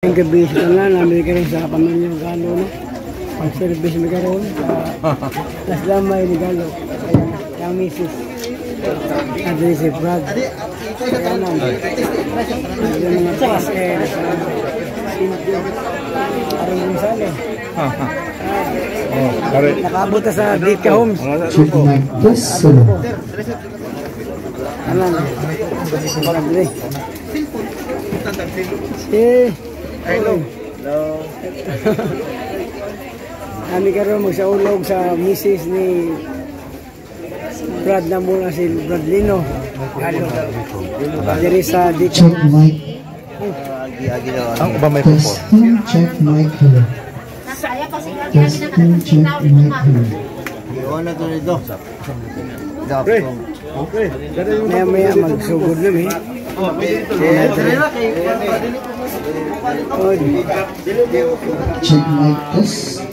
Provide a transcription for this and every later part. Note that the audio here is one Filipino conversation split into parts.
Ang gabi sa tanan, namin ka rin sa pamilya ng Galo, no? Pag-service na karoon, las damay ni Galo, yung misis, adresi Brad, kaya naman, yung mga pasker, parang Gonzalo. Nakaabot na sa Dika Homes. Alam, hello. Kami karoon magsaulog sa misis ni Brad na muna si Brad Lino. Diri sa Dika. Check mic. Ang ba may po? Check mic. Testing check mic. Iwan na to nito. Maya magsugod namin. Check mic test.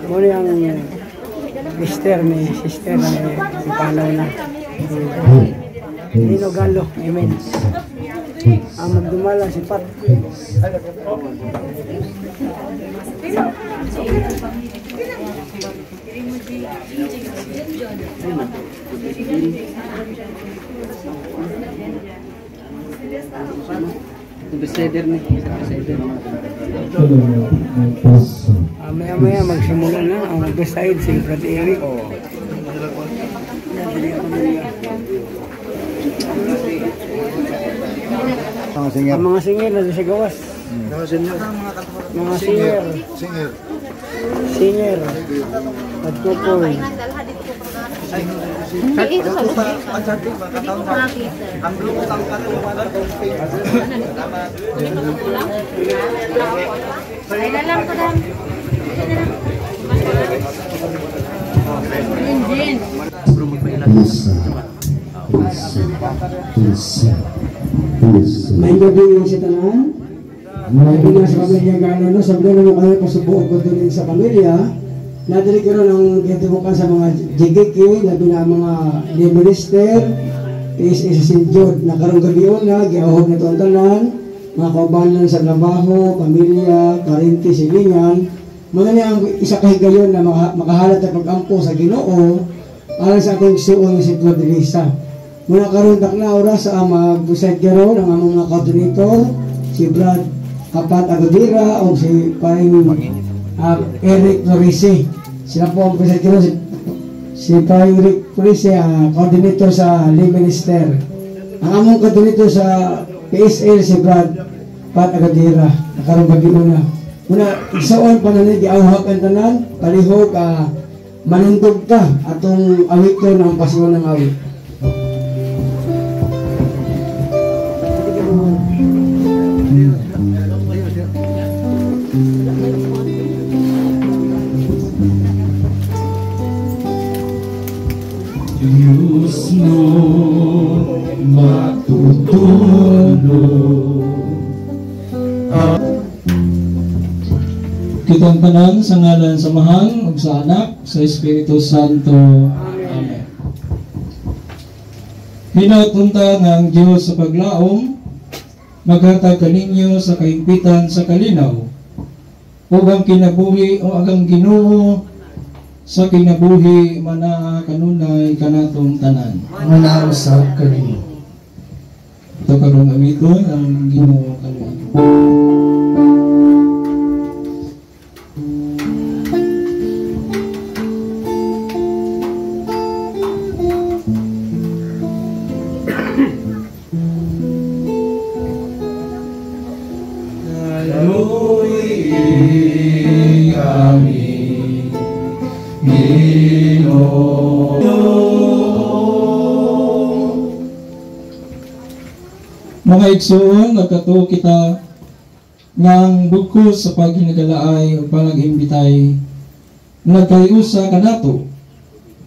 Muna yung mister ni sister na ipalaw na. Lino Galo, amen. Ang magdumala si Pat. Beseder nih, beseder. Maya-maya magsimula na ang mag-decide si Brad Eric. Ang mga singer na sa gawas. Mga singer. At kupoy. May gabi yung si Tanan. May gabi sa pamilya Galo, no? Sabi na mo kayo pasubuok ko din sa pamilya. Nadali ko rin ang kitibukan sa mga jigiki, labi na mga minister, isa si Jod, nakarong gabi yun na, giahog na ito ang Tanan, mga kaubanan sa trabaho, pamilya, karinti, silingan. Muna niya ang isa kahigayon na makahalat na pag-ampo sa Ginoo, alang sa ating suon si Claude Lisa. Muna karuntak na oras sa mag-busay garo ng among mga kadonitor, si Brad Kapat Agodira o si Paring Eric Lorisi. Sila po ang busay garo, si Paring Eric Lorisi, coordinator sa Lay Minister. Ang among kadonitor sa PSL si Brad Pat Agodira, nakarong gabi una. Muna, isaon pa na giawhak ang tanan, palihog manindog ka atong awit ko ng pasungan ng awit. Diyos no matutulog. Kitang tanan sa ngalan sa Mahal ug sa Anak sa Espiritu Santo. Amen. Hinatunta nga ang Diyos sa paglaom, maghatag kaninyo sa kaimpitan sa kalinaw, ug ang kinabuhi o agang Ginoo sa kinabuhi manaa kanunay kanatong tanan. Manaa sa kalinaw. Ito karon amiton ang Ginoo kalinaw. Mga igsoon, nagkatuo kita ng bukos sa paghinagalaay o panag-imbitay nagkayusa kanato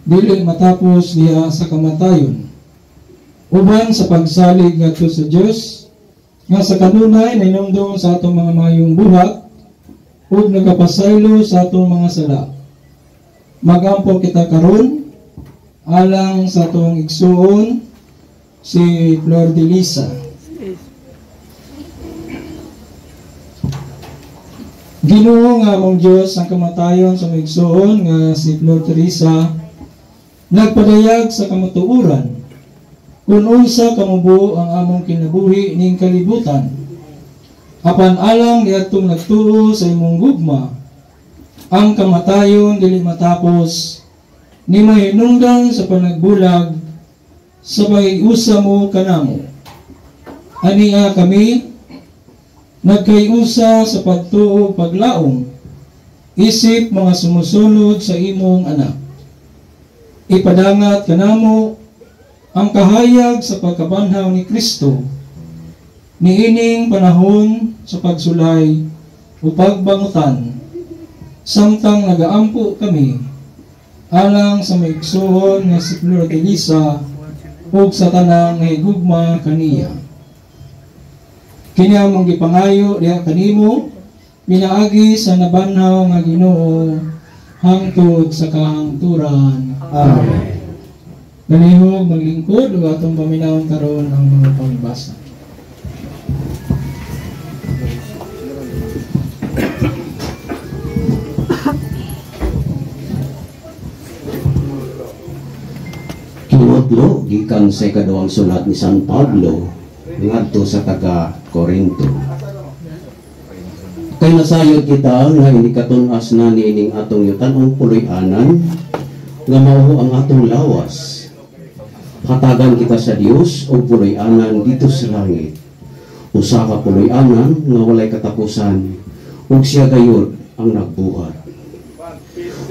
dili matapos diha sa kamatayon uban sa pagsalig ngadto sa Dios nga sa kanunay nainumdum sa atong mga mayong buhat ug nagapasaylo sa atong mga sala. magampo kita karon alang sa atong igsuon si Flor de Lisa. Ginoo nga among Dios ang kamatayon sa igsuon nga si Flor Teresa nagpadayag sa kamatuoran kung unsa kamubo ang among kinabuhi ning kalibutan. Apan alang niadtong nagtuo sa imong gugma, ang kamatayon dili matapos ni mahinungdan sa panagbulag sa pag-iusa mo kanamo. Ania kami nagkayusa sa pagtuo paglaom, isip mga sumusunod sa imong anak. Ipadangat kanamo ang kahayag sa pagkabanhaw ni Kristo, niining panahon sa pagsulay o pagbangutan, samtang nagaampo kami, alang sa maigsuon nga si Flor de Lisa o sa tanang higugma kaniya. Kini among gipangayo diha kanimo pinaagi sa nabanhaw nga Ginoo hangtod sa kahangturan. Amen. Nanihog maglingkod ug atong paminawon karon ang mga pangbasa. Kinutlo gikan sa ikaduhang sulat ni San Pablo ngadto sa taga Corinto. Kay nasayod kita nga hindi katunas na niining atong yutan-ong puloy-anan nga mao ang atong lawas. Hatagan kita sa Dios o puloy-anan dito sa langit. Usa ka puloy-anan nga walay katapusan ug siya gayud ang nagbuhat.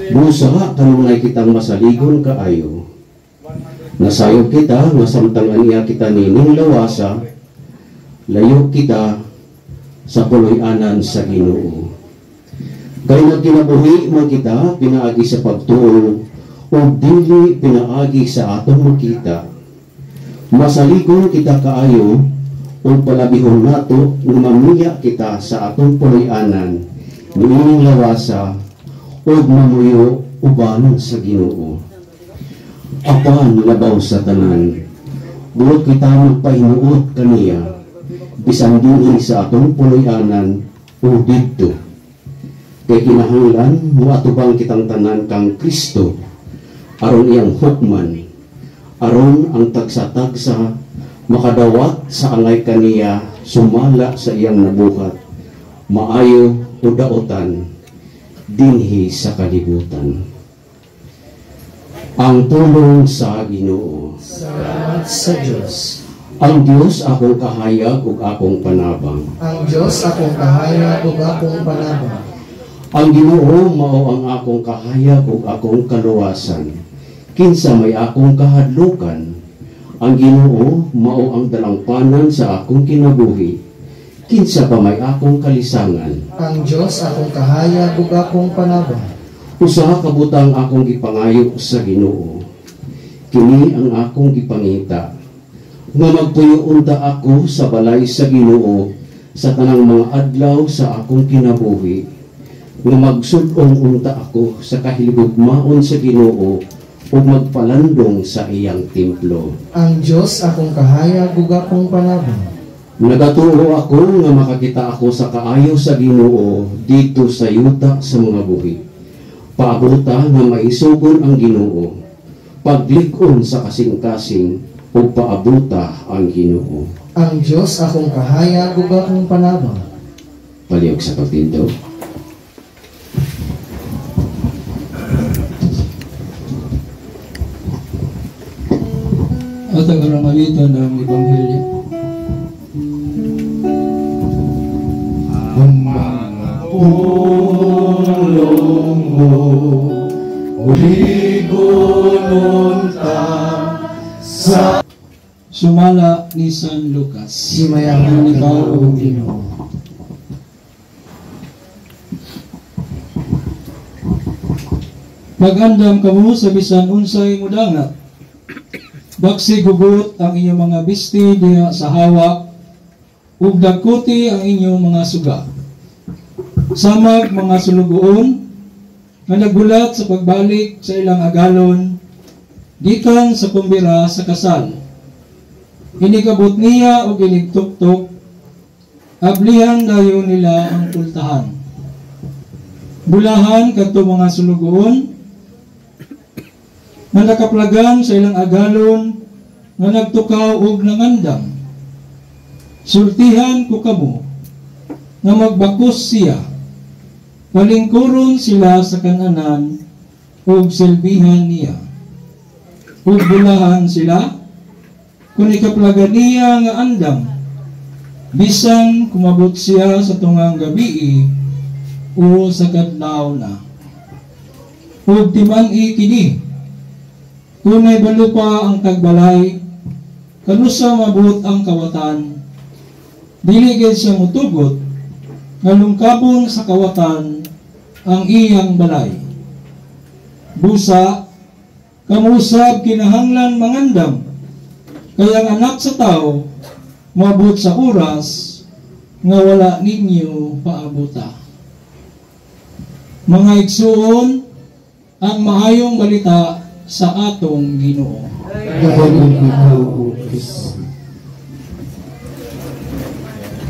Busa kanunay kitang masaligon kaayo. Nasayod kita nga samtang aniya kita nining lawasa, layo kita sa puloy-anan sa Ginoo. Kay nagkinabuhi man kita pinaagi sa pagtuo o dili pinaagi sa atong makita. Masaligon kita kaayo o palabihon nato nga mamiya kita sa atong puloy-anan niining lawasa o mamuyo uban sa Ginoo. Apan labaw sa tanan, buot kita magpahinuot kaniya, bisan dinhi sa atong puloy-anan o didto. Kay kinahanglan mo atubang kitang tanan kang Kristo, aron iyang hukman, aron ang tagsa-tagsa makadawat sa angay kaniya sumala sa iyang nabuhat, maayo o daotan, dinhi sa kalibutan. Ang tulong sa Ginoo. Salamat sa Diyos. Ang Diyos akong kahayag ug akong panabang. Ang Diyos akong kahayag ug akong panabang. Ang Ginoo mao ang akong kahayag ug akong kaluwasan. Kinsa may akong kahadlukan. Ang Ginoo mao ang dalangpanan sa akong kinabuhi. Kinsa pa may akong kalisangan. Ang Diyos akong kahayag ug akong panabang. Usa ka butang akong gipangayo sa Ginoo. Kini ang akong gipangita, nga magpuyo unta ako sa balay sa Ginoo sa tanang mga adlaw sa akong kinabuhi, nga magsud-ong unta ako sa kahilugmaon sa Ginoo ug magpalandong sa iyang templo. Ang Diyos akong kahayag ug akong panabang. Nagatuo ako nga makakita ako sa kaayo sa Ginoo dito sa yuta sa mga buhi. Paabuta nga maisugon ang Ginoo, paglig-on sa kasing-kasing o paabuta ang Ginoo. Ang Diyos akong kahayag ug akong panabang. Palihog sa pagtindo. At ang arangalitan ng Ebanghelyo. Ang mga pulong mo, uligon ta sa sumala ni San Lucas. Simayahan ni ikaw, O Ginoo. Pag-andam kamo sa bisan unsay mudangat. Baksi gugot ang inyong mga bisti diha sa hawak, ug dagkuti ang inyong mga suga. Samag mga sulugoon, nga nagulat sa pagbalik sa ilang agalon gikan sa kumbira sa kasal. Inigabot niya o ginigtuktok, ablihan dayon nila ang pultahan. Bulahan kadto mga sulugoon nga nakaplagan sa ilang agalon nga nagtukaw og nangandam. Sultihan ko kamo nga magbakos siya. Palingkuron sila sa kananan ug silbihan niya. Ug bulahan sila kung ikaplagan niya nga andam. Bisan kumabot siya sa tungang gabi o sa kadlaw na. Ug timan-i kini kunay balo pa ang tagbalay kanusa mabot ang kawatan. Dili gid siya mutugot nga lungkabon sa kawatan ang iyang balay. Busa kamusab kinahanglan mangandam kaya ang anak sa tao mabot sa oras nga wala ninyo paabuta. Mga igsuon, ang maayong balita sa atong Ginoo.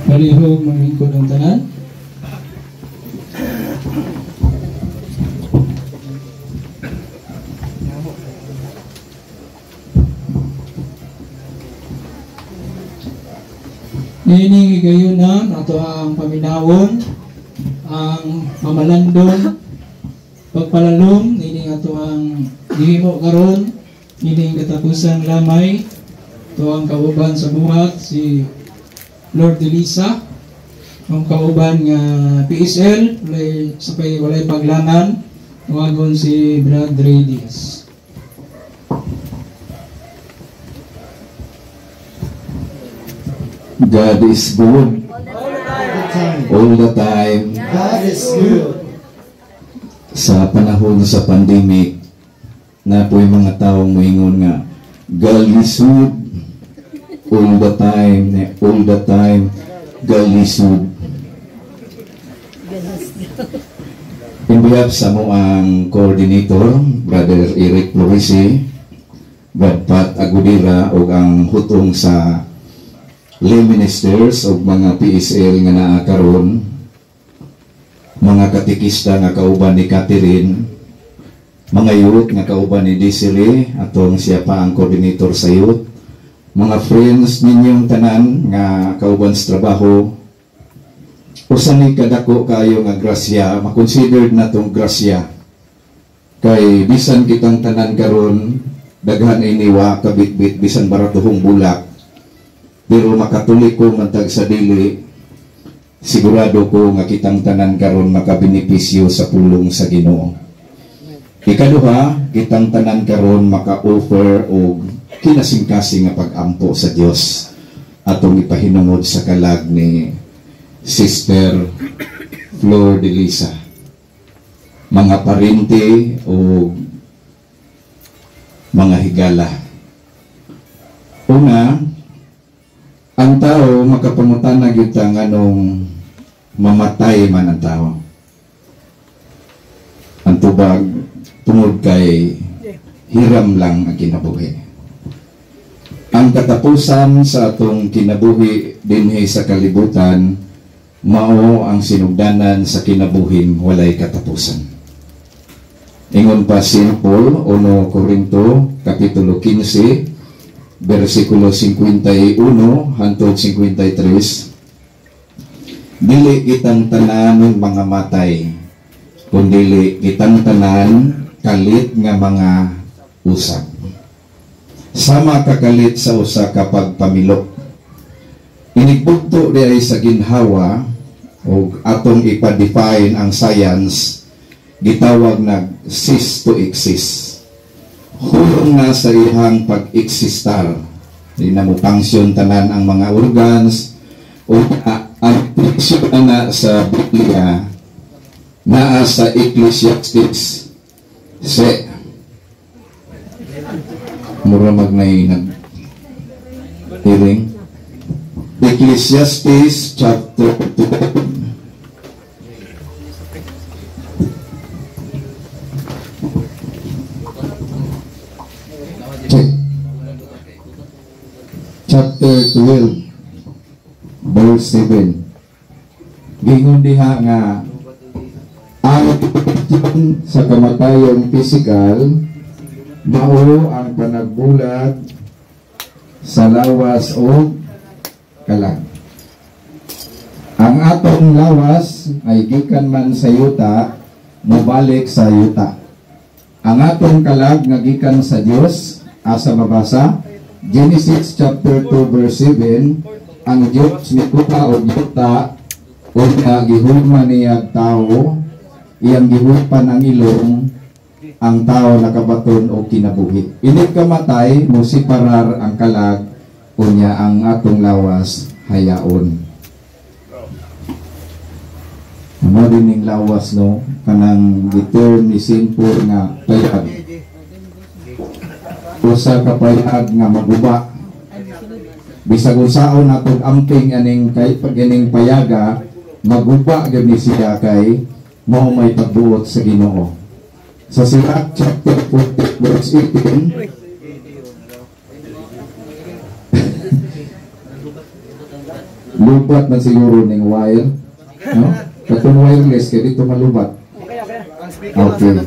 Palihog manglingkod ang tanan. Nining higayunan ato ang paminawon, ang mamalandong, pagpalalom, nining ato ang gihimo karon, nining katapusan lamay, ito ang kauban sa buhat, si Lord Elisa, ang kauban nga PSL, walay paglangan, wagon si Brad Radius. God is good all the time. God is good. Sa panahon sa pandemic, na po yung mga taong moingon nga, God is good all the time, God is good. In behalf sa mo ang coordinator, Brother Eric Florisi, Brad Pat Agudira, o ang hutong sa lay ministers o mga PSL nga naa karon, mga katikista nga kauban ni Catherine, mga youth nga kauban ni Desiree, atong siya pa ang coordinator sa youth, mga friends ninyong tanan nga kauban sa trabaho, usan ni kadako kayo nga grasya, makonsidered na tong grasya, kay bisan kitang tanan karon daghan iniwa kabitbit bisan baratuhong bulak, pero makatulik ko mantag sa dili, sigurado ko nga kitang tanan karon makabenepisyo sa pulong sa Ginoo. Ikaduha, kitang tanan karon maka-offer og kinasing-kasing nga pag-ampo sa Dios atong ipahinungod sa kalag ni Sister Flor de Lisa. Mga parente o mga higala. Una, ang tao makapangutanag yun ang anong mamatay man ang tao. Ang tubag tungod kay hiram lang ang kinabuhi. Ang katapusan sa atong kinabuhi dinhi sa kalibutan mao ang sinugdanan sa kinabuhin walay katapusan. Ingon pa simple 1 Korinto kapitulo 15 versikulo 51 hangtod 53. Dili kitang tanan mga matay, kundi kitang tanan kalit nga mga usab. Sama kakalit sa usa ka pagpamilok. Inigbugto diay sa ginhawa o atong ipa-define ang science, gitawag na cease to exist. Hulong na sa ihang pag-eksistar. Di na mo function tanan ang mga organs o ang function na sa Biblia naa sa Ecclesiastes se mura magnay nag-hearing Ecclesiastes chapter 2 chapter 12 verse 7. Gingon diha nga ang sa kamatayong pisikal mao ang panagbulag sa lawas o kalag. Ang atong lawas ay gikan man sa yuta, mobalik sa yuta. Ang atong kalag nga gikan sa Dios, asa mabasa Genesis chapter 2 verse 7, ang Dios mikuha og yuta o gihulma niya tao, iyang gihupan ang ilong, ang tao nakabaton o kinabuhi. Inig kamatay, musiparar ang kalag, unya ang atong lawas hayaon. Ano din yung lawas, no? Kanang giterm ni Sinpur nga payag. Usa ka payag nga maguba. Bisag unsaon natong amping aning kay paganing payaga, maguba gyud ni siya kay mao may pagbuot sa Ginoo. Sa Sirach chapter 40 verse 18, lubat man siguro ning wire, no? Katong wireless kaya dito malubat. Okay.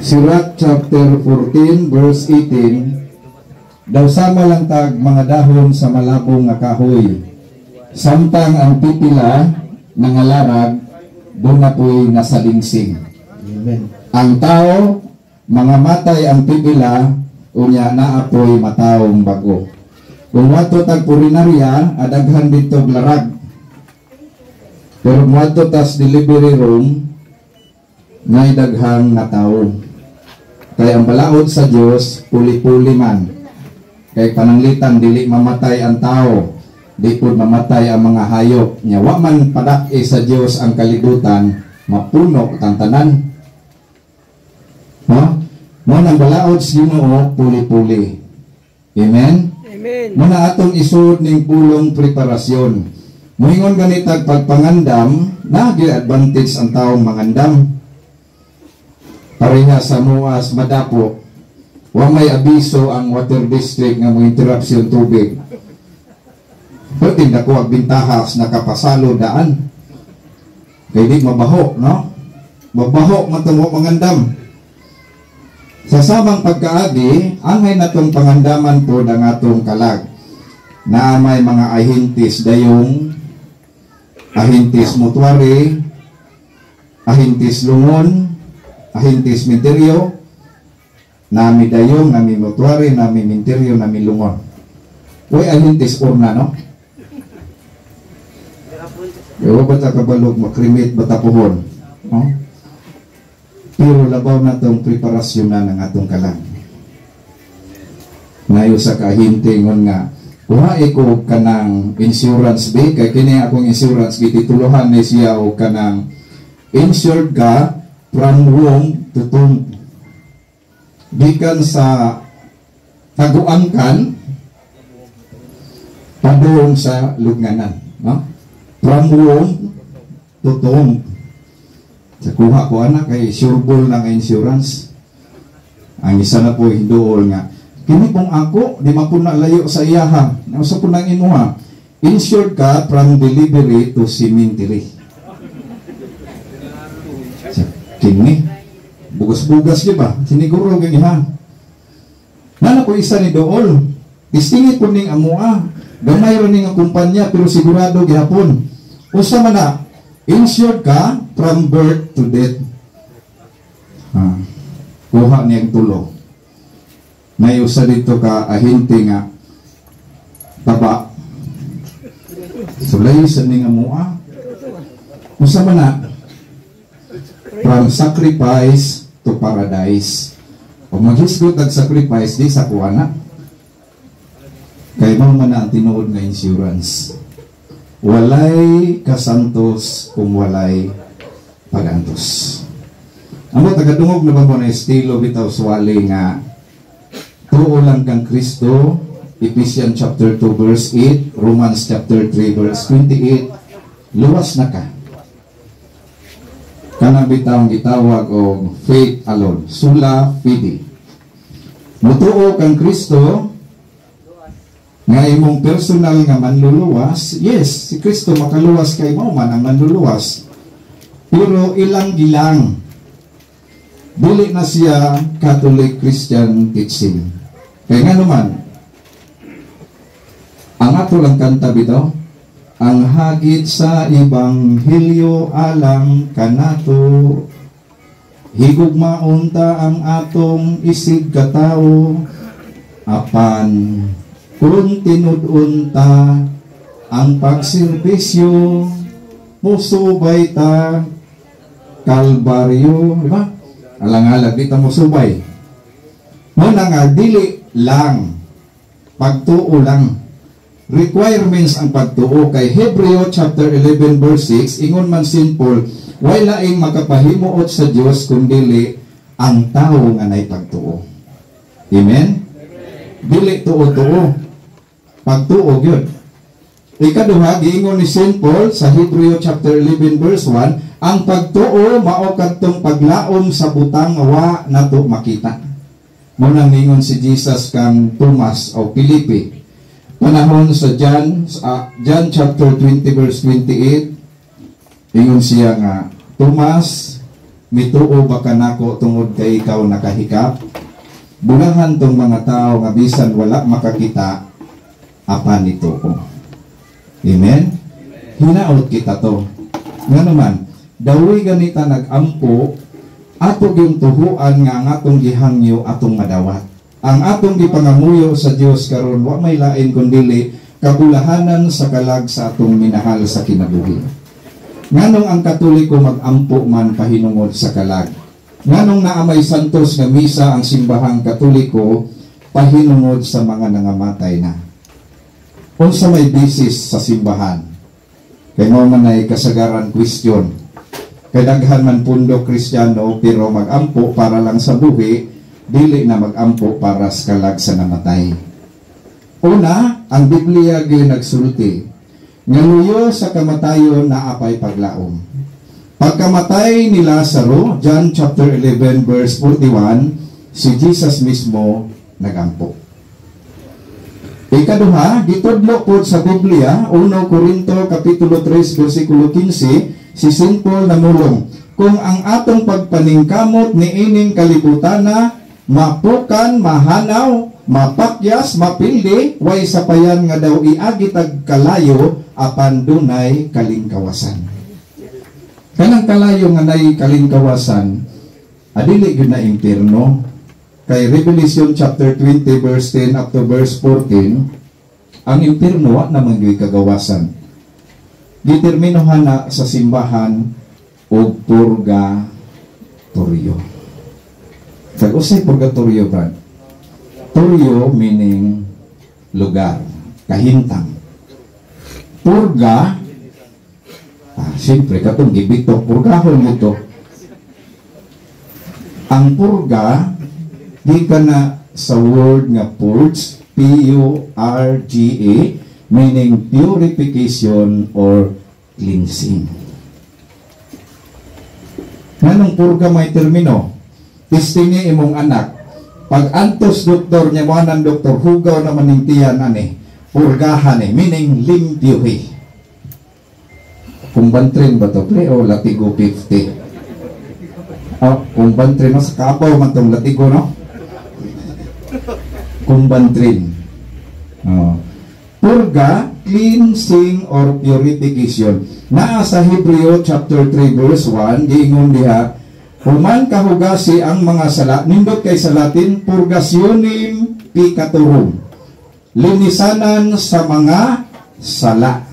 Sirach chapter 14 verse 18, daw sama lang tag mga dahon sa malabong nga kahoy, samtang ang pipila nangalarag doon na po'y nasalingsing. Amen. Ang tao mga matay ang pipila, unya naapoy mataong bago. Kung wato tag purinarya, adaghan dito glarag. Pero wato tas delivery room, ngay daghang nga tao. Kaya ang balaod sa Dios puli-puli man. Kay pananglitan dili mamatay ang tao, di pud mamatay ang mga hayop. Nya wa man padak-i sa Dios ang kalibutan, mapuno ang tanan. Ha? Mo nang balaod sa Ginoo puli-puli. Amen. Amen. Muna atong isuod ning pulong preparasyon. Moingon ganitag pagpangandam, nagi advantage ang taong mangandam. Pareha sa muas madapo, wa may abiso ang water district nga mo interruption tubig. Pwede na ko ang bintahas nakapasalo daan. Kaya di mabaho, no? Mabaho matamo mangandam. Sa samang pagkaagi, angay natong pangandaman po ng atong kalag na may mga ahintis dayong, ahintis mutuari, ahintis lungon, ahintis minteryo, nami dayong, nami mutuari, nami minteryo, nami lungon. Uy, ahintis urna, no? Ewa ba ta kabalog makrimit batapuhon, no? Pero labaw na itong preparasyon na ng atong kalang. Ngayon sa kahintingon nga, kuhae ko ka ng insurance ba? Kaya kini akong insurance, gitituluhan ni siya o ka ng insured ka from womb to tomb. Gikan sa taguangkan, padung sa lugnanan. No? From womb to tomb. Sa kuha ko anak kay sureball ng insurance. Ang isa na po hindool nga, kini pong ako di mapuna layo sa iyaha. Nausa po nang inuha, insured ka from delivery to cemetery. Kini bugas-bugas di ba? Siniguro ganyan. Nana ko isa ni dool. Distingit po ning amua. Gamay ron ning kumpanya pero sigurado gihapon. Usa man na insured ka from birth to death. Kuha niyang tulo. May usa dito ka ahinti nga taba. Sulay sa ning amua. Usa man na from sacrifice to paradise. O maghisgot at sacrifice di sa kuana. Kay mo man ang tinuod nga insurance. Walay kasantos kung walay pagantos. Amo tagadungog na ba mo na estilo bitaw swali nga tuo lang kang Kristo, Ephesians chapter 2 verse 8, Romans chapter 3 verse 28, luwas na ka. Kanang bitaw gitawag og faith alone, sola fide. Mutuo kang Kristo nga imong personal nga manluluwas, yes, si Kristo makaluwas kay mo man ang manluluwas. Pero ilang gilang. Dili na siya Catholic Christian teaching. Kaya nga naman, ang ato lang kanta bitaw, ang hagit sa Ebanghelyo alang kanato, higugma unta ang atong isig katao, apan kung tinud-unta ang pagserbisyo, musubay ta Kalbaryo, di ba? Alang-alag dito musubay. Muna nga, dili lang, pagtuo lang. Requirements ang pagtuo kay Hebreo chapter 11 verse 6, ingon man simple, way laing makapahimuot sa Dios kundili ang tao nga nay pagtuo. Amen? Dili tuo-tuo, pagtuo gyud. Ikaduha, giingon ni St. Paul sa Hebreo chapter 11 verse 1, ang pagtuo mao kadtong paglaom sa butang wa nato makita. Muna ningon si Jesus kang Thomas o Filipe. Panahon sa John chapter 20 verse 28, ingon siya nga, Thomas, mituo ba ka nako tungod kay ikaw nakahikap? Bulahan tong mga tao nga bisan wala makakita, apan nituo. Amen? Hinaot kita to. Nga naman, dawi ganita nag-ampo, ato yung tuhuan nga ang atong gihangyo atong madawat. Ang atong gipangamuyo sa Dios karon wa may lain kundili kabulahanan sa kalag sa atong minahal sa kinabuhi. Nganong ang Katoliko mag-ampo man pahinungod sa kalag. Nganong naamay santos nga misa ang simbahang Katoliko pahinungod sa mga nangamatay na. Unsa may bisis sa simbahan? Kay mo man ay kasagaran question. Kay daghan man pundo Kristiyano pero mag-ampo para lang sa buhi, dili na mag-ampo para sa kalag sa namatay. Una, ang Biblia gyud nagsulti nga luyo sa kamatayon na apay paglaom. Pagkamatay ni Lazaro, John chapter 11 verse 41, si Jesus mismo nagampo. Ikaduha, gitudlo po sa Biblia, 1 Corinto kapitulo 3 versikulo 15, si St. Paul namulong, kung ang atong pagpaningkamot ni ining kalibutana mapukan, mahanaw, mapakyas, mapildi, way sapayan nga daw iagi tag kalayo apan dunay kalingkawasan. Kanang kalayo nga nay kalingkawasan, adili gyud na impierno. Kay Revelation chapter 20 verse 10 up to verse 14, ang impierno wa naman gyud kagawasan. Determinohan na sa simbahan og purgatorio. Kag usay purgatorio, brad? Torio meaning lugar, kahintang. Purga, siyempre katong gibitok, purgahon mo to. Ang purga, di ka na sa word nga purge, P-U-R-G-A, meaning purification or cleansing. Nganong purga may termino? Testingi imong anak. Pag antos doktor niya mo ng doktor, hugaw naman ng tiyan ani, purgahan meaning limpyuhi. Kung bantrin ba to, pre, o latigo 50? Oh, kung bantrin, no? Sa kabaw man tong latigo, no? Kung bantrin. Oh. Purga, cleansing or purification. Naa sa Hebreo chapter 3 verse 1, giingon diha, human kahugasi ang mga sala, nindot kay sa Latin, purgationem peccatorum, linisanan sa mga sala.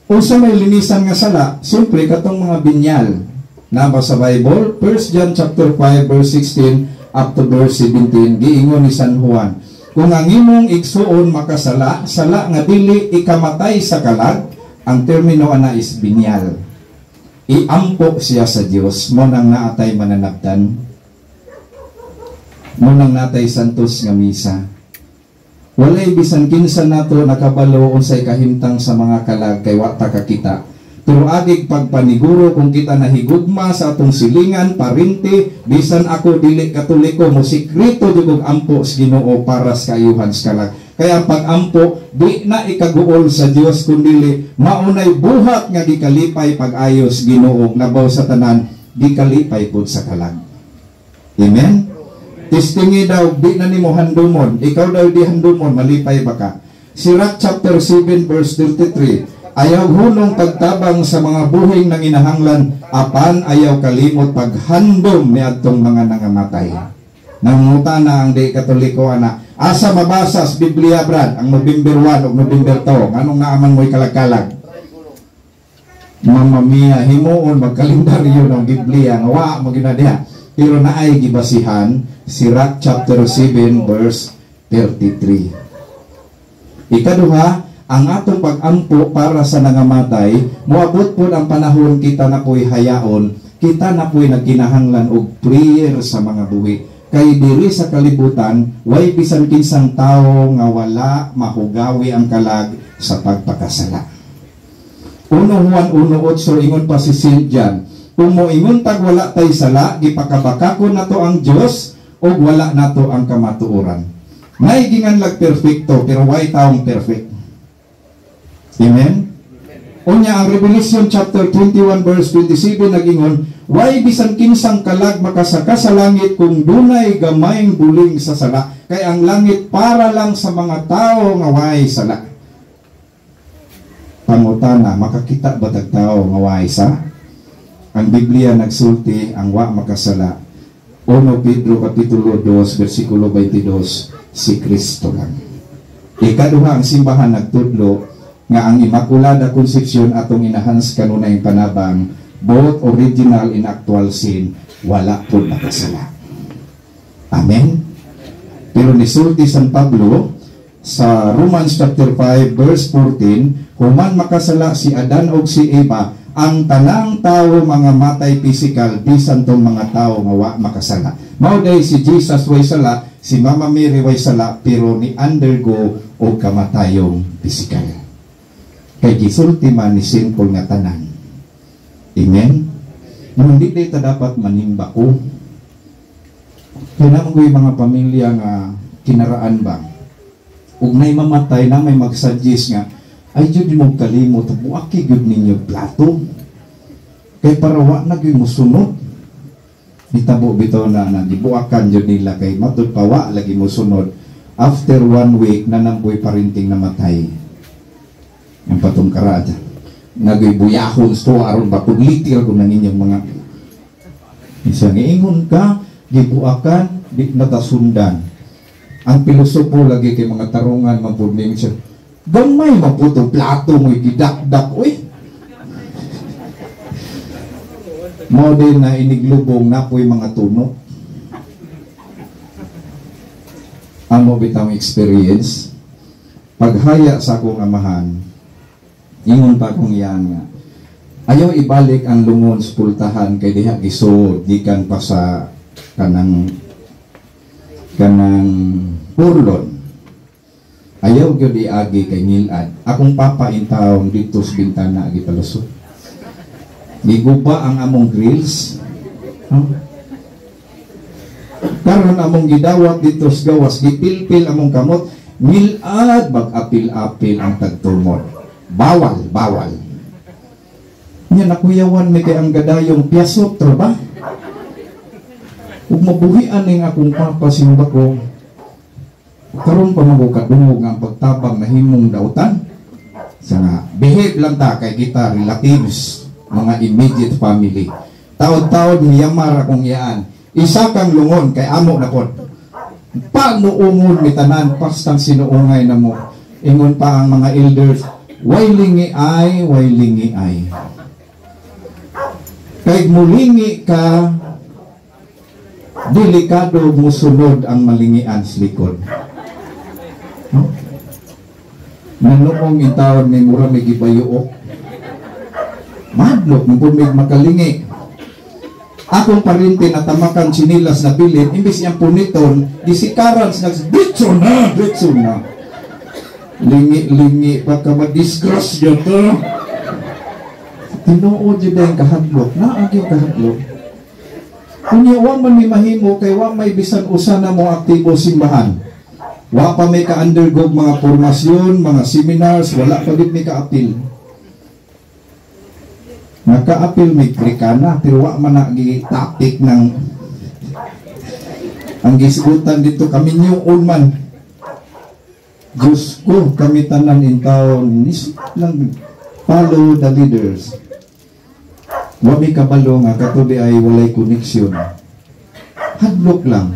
Unsa may linisan nga sala? Siyempre, katong mga binyal. Naba sa Bible, 1 John chapter 5 verse 16 up to verse 17, giingon ni San Juan, kung ang imong igsuon makasala, sala nga dili ikamatay sa kalag, ang termino ana is binyal. Iampo siya sa Dios, mo nang naatay mananaptan, mo nang natay santos nga misa. Walay bisan kinsa nato nakabalo unsay kahimtang sa mga kalag kay wa ta kakita. Pero agig pagpaniguro kung kita nahigugma sa atong silingan, parinti, bisan ako dili katoliko, mo sikrito jud ampo sa Ginoo para sa kayuhan sa kalag. Kaya pag ampo, di na ikaguol sa Dios kundili maunay buhat nga gikalipay pag-ayos Ginoo nabaw sa tanan, gikalipay pud sa kalag. Amen. Tistingi daw, di na nimo handumon, ikaw daw di handumon, malipay ba ka? Sirach chapter 7 verse 33. Ayaw hunong pagtabang sa mga buhing nang inahanglan, apan ayaw kalimot paghandom niadtong mga nangamatay. Nanguta na ang di katoliko ana. Asa mabasa sa Biblia brad ang November 1 o November 2? Anong naaman mo'y kalagkalag? Mamma mia, himuon magkalendaryo ng Biblia, nga mo ginadiha. Pero naay gibasihan, Sirach chapter 7 verse 33. Ikaduha, ang atong pag-ampo para sa nangamatay, moabot po ang panahon kita na po'y hayaon, kita na po'y nagkinahanglan og prayer sa mga buhi. Kay diri sa kalibutan, way bisan kinsang tao nga wala mahugawi ang kalag sa pagpakasala. 1 Juan 1:8 ingon pa si St. John, kung moingon tag wala tay sala, gipakabakako nato ang Dios o wala nato ang kamatuoran. May ginganlag perfecto pero way taong perfect. Amen? Unya ang Revelation chapter 21 verse 27 nagingon, way bisan kinsang kalag makasaka sa langit kung dunay gamayng buling sa sala. Kay ang langit para lang sa mga tao nga way sala. Pangutana, makakita ba tag tao nga way sa? Ang Biblia nagsulti ang wa makasala. 1 Pedro kapitulo 2 versikulo 22, si Kristo lang. Ikaduha ang simbahan nagtudlo nga ang Immaculada Concepcion atong inahans kanunay panabang, both original and actual sin, wala po nakasala. Amen? Pero nisulti San Pablo sa Romans chapter 5 verse 14, human makasala si Adan o si Eva, ang tanang tao mga matay physical, bisan tong mga tao nga wa makasala. Mauday si Jesus way sala, si Mama Mary way sala, pero ni undergo o kamatayong physical. Kay gisulti man ni simple nga tanan. Amen? Nung hindi ta dapat manimba ko. Kaya naman ko yung mga pamilya nga kinaraan ba? Ug na'y mamatay na may mag-suggest nga, ay jud mo kalimot, buaki jud ninyo plato. Kay para wa na gyud mosunod. Ditabo bitaw na gibuakan jud nila kay matud pa wa lagi mosunod. After 1 week nanamboy parinting namatay. Ang patong karada nagibuyahon sto aron ba puglitir ko na ninyong mga isang ingon ka gibuakan di natasundan. Ang pilosopo lagi kay mga tarungan mapudning siya gamay maputo plato mo gidakdak oy mo din na iniglubong na po'y mga tuno. Ang mo bitang experience paghaya sa akong amahan. Ingon pa kong yan nga, ayaw ibalik ang lungon sa pultahan kay diha gisod gikan pa sa kanang purlon. Ayaw gyud iagi kay ngilad. Akong papa intawon dito sa bintana gipalusot. Giguba ang among grills. Karon among gidawat dito sa gawas, gipilpil among kamot, ngilad bag-apil-apil ang tagtumod. Bawal. Nya nakuyawan mi kay ang gadayong piyasot tra ba? Ug mabuhian ning akong papa simba ko. Karon pa magukadungog ang pagtabang na himong dautan. Sa nga behave lang ta kay kita relatives, mga immediate family. Taod-taod niyamar akong iyaan. Isa kang lungon kay amo na pod. Panuungon mi tanan pastang sinuungay na mo. Ingon pa ang mga elders, way lingi ay. Kay mulingi ka, delikado musunod ang malingian sa likod. No? Nanuong itawad ni mura may gibayuok. Madlok, mapumig makalingi. Akong parinti na tamakan sinilas na pilit, imbis niyang puniton, disikaran sa ditso na. Lingi, baka ma-disgrace yun to. Tinuod jud ang kahadlok, naagi kahadlok. Kunya wa man may mahimo kay wa may bisan usa na mo aktibo simbahan. Wa pa may ka-undergo mga formasyon, mga seminars, wala pa din may ka-apil. Naka-apil may krikana, pero wa man na topic ng ang gisgutan dito kami niyoon man. Diyos ko, kami tanan in town, lang follow the leaders. Wa may kabalo nga katubi ay walay koneksyon. Hadlok lang.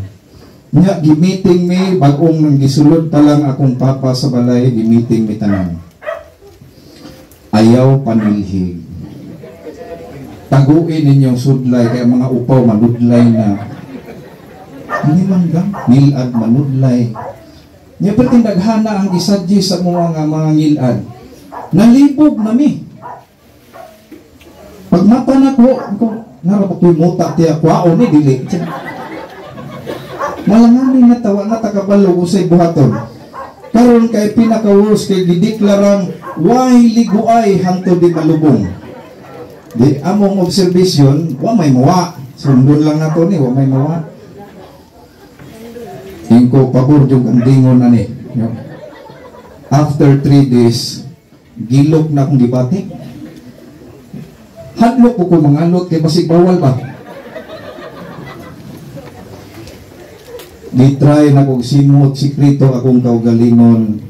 Nga gimiting mi bagong nang gisulod pa lang akong papa sa balay, gimiting mi tanan. Ayaw panilhig. Taguin ninyong sudlay kaya mga upaw manudlay na. Hindi man ka, ngilad manudlay. Nga pati naghana ang gisadji sa mga ngilad. Nalibog nami. Pag mata na ko, narapag ko yung muta tiya kwao ni dili. Malangani nga tawa na tagabalo ko sa ibuhaton. Karon kay pinakawos kay gideklarang way liguay hanto di malubong. Di among observation, wa may mawa. Sundon lang nato ni, wa may mawa. Ingko pabor yung kandingon na ni. After 3 days, gilok na akong gibatik. Hadlok ko mga alot kay basig bawal ba? Gitry na kong simot sikrito akong kaugalingon.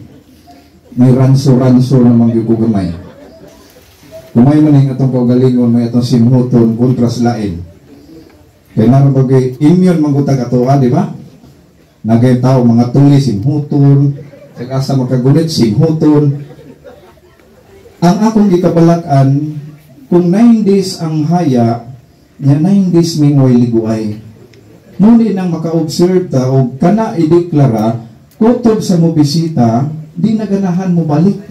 May ranso-ranso na magyuko gamay. Kumay man yung atong kaugalingon, may atong simhoton kontras lain. Kaya naroon bagay immune manggutag ato, di ba? Nagay tao mga tuli simhoton, kagasa makagunit simhoton. Ang akong gikabalakan, kung 9 days ang haya, niya 9 days may liguay. Muli nang maka-observe ta o kana ideklara, kutob sa mo bisita, di naganahan mo balik.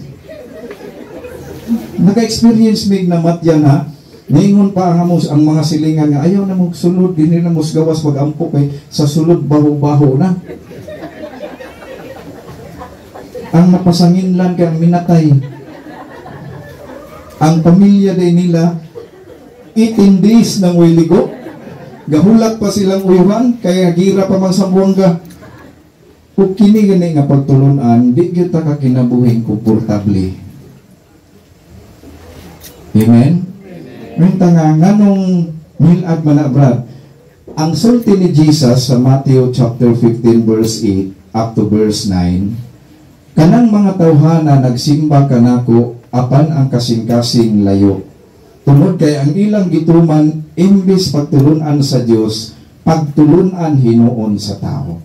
Naka-experience mig na matya na, ningon pa ang mga silingan nga, ayaw na mo sulod, di nila mo gawas mag-ampo kay sa sulod baho-baho na. Ang napasanginlan kang minatay. Ang pamilya din nila 18 days nang ligo. Gahulak pa silang uyuhan kaya gira pa man sa buwangga. Ug kini gani nga pagtulunan di gyud ta ka kinabuhing komportable. Amen. Minta nga nganong milad manabrad. Ang sulti ni Jesus sa Matthew chapter 15 verse 8 up to verse 9, kanang mga tawhana nagsimba kanako apan ang kasing-kasing layo. Tungod kay ang ilang gituman imbis pagtulunan sa Dios, pagtulunan hinuon sa tao.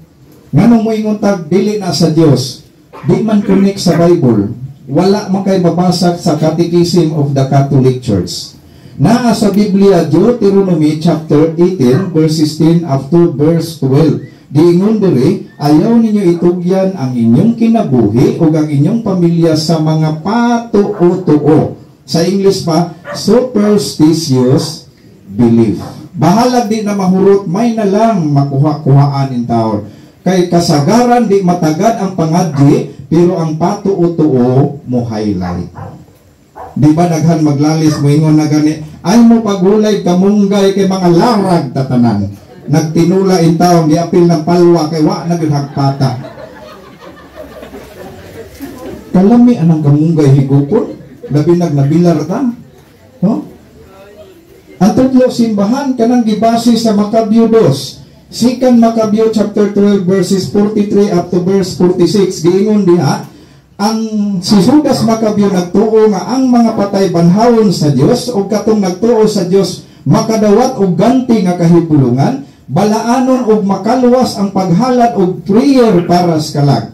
Nganong moingon tag dili na sa Dios, di man connect sa Bible, wala man kay mabasag sa Catechism of the Catholic Church. Naa sa Biblia Deuteronomy chapter 18 verse 16 up to verse 12. Diingon diri, ayaw ninyo itugyan ang inyong kinabuhi o ang inyong pamilya sa mga patuo-tuo. Sa English pa, superstitious belief. Bahalag di na mahurot, may na lang makuha-kuhaan in taon. Kay kasagaran di matagad ang pangadji, pero ang patuo-tuo mo highlight. Di ba naghan maglalis mo ingon na gani, ay mo pagulay kamunggay kay mga larag tatanan. Nagtinula in taon, diapil ng palwa kay wa naghagpata. Kalami anang kamunggay higupon, labi nagnabilar ta. No? Ang tatlo simbahan kanang gibase sa Macabeo 2. Second Macabeo chapter 12 verses 43 up to verse 46. Giingon diha, ang si Judas Macabeo nagtuo nga ang mga patay banhawon sa Dios o katong nagtuo sa Dios makadawat og ganti nga kahibulungan, balaanon og makaluwas ang paghalad og prayer para sa kalag.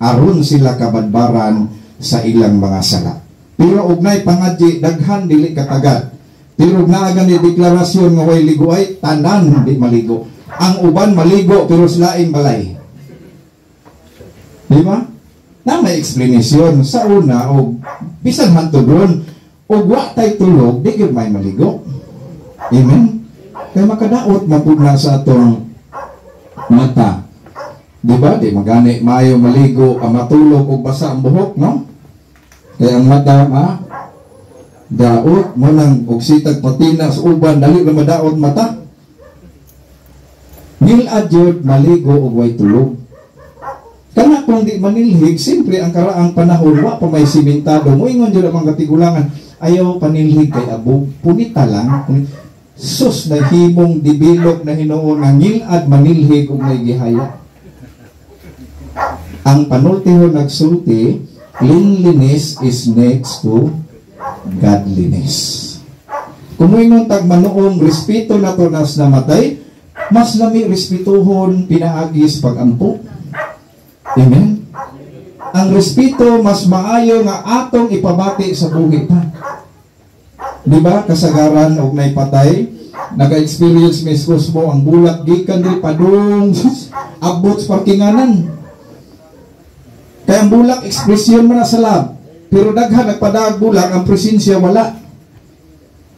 Aron sila kabadbaran sa ilang mga sala. Pero og nay pangadji daghan dili katagad. Pero naa gani deklarasyon nga way liguay, tanan di maligo. Ang uban maligo pero laing balay. Di ba? Na may explanation sa una og bisan man tudron og wa tay tulog di gyud may maligo. Amen. Kaya makadaot mapugna sa atong mata. Di ba? Di magani maayo maligo, matulog o basa ang buhok, no? Kaya ang mata daot mo nang ugsitag patina sa uban dali na madaot mata. Nilad jud maligo og way tulog. Kana kung di manilhig, siyempre ang karaang panahon wa pa may simentado. Moingon jud ang mga katigulangan, ayaw panilhig kay abog, punita lang. Sus na himong dibilog na Hinuon nga nilad manilhig og may gihaya. Ang panultiho nagsulti, cleanliness is next to godliness. Kung moingon tag manuong respeto nato nas namatay, mas lami respetuhon pinaagis pagampo. Amen. Ang respeto mas maayo nga atong ipabati sa buhi pa. Di ba kasagaran og nay patay, naga-experience mismos mo ang bulak gikan diri padung abot sa parkinganan. Kaya ang bulak ekspresyon man na sa lab, pero daghan nagpadaag bulak ang presensya wala.